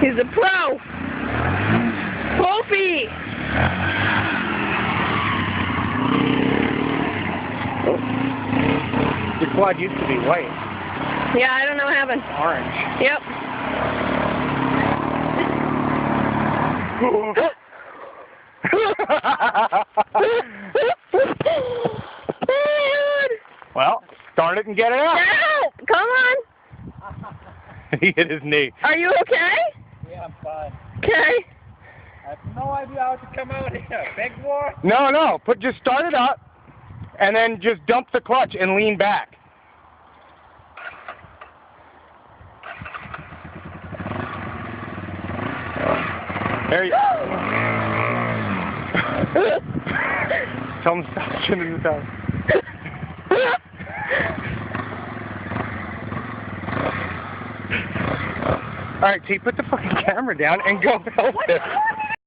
He's a pro. Wolfie. Your quad used to be white. Yeah, I don't know what happened. Orange. Yep. Well, start it and get it out. No! Come on! He hit his knee. Are you okay? Yeah, I'm fine. Okay. I have no idea how to come out here. Big boy. No. Just start it up, and then just dump the clutch and lean back. There you go. Tell him to stop shooting the tire. Alright, T, put the fucking camera down and go help him.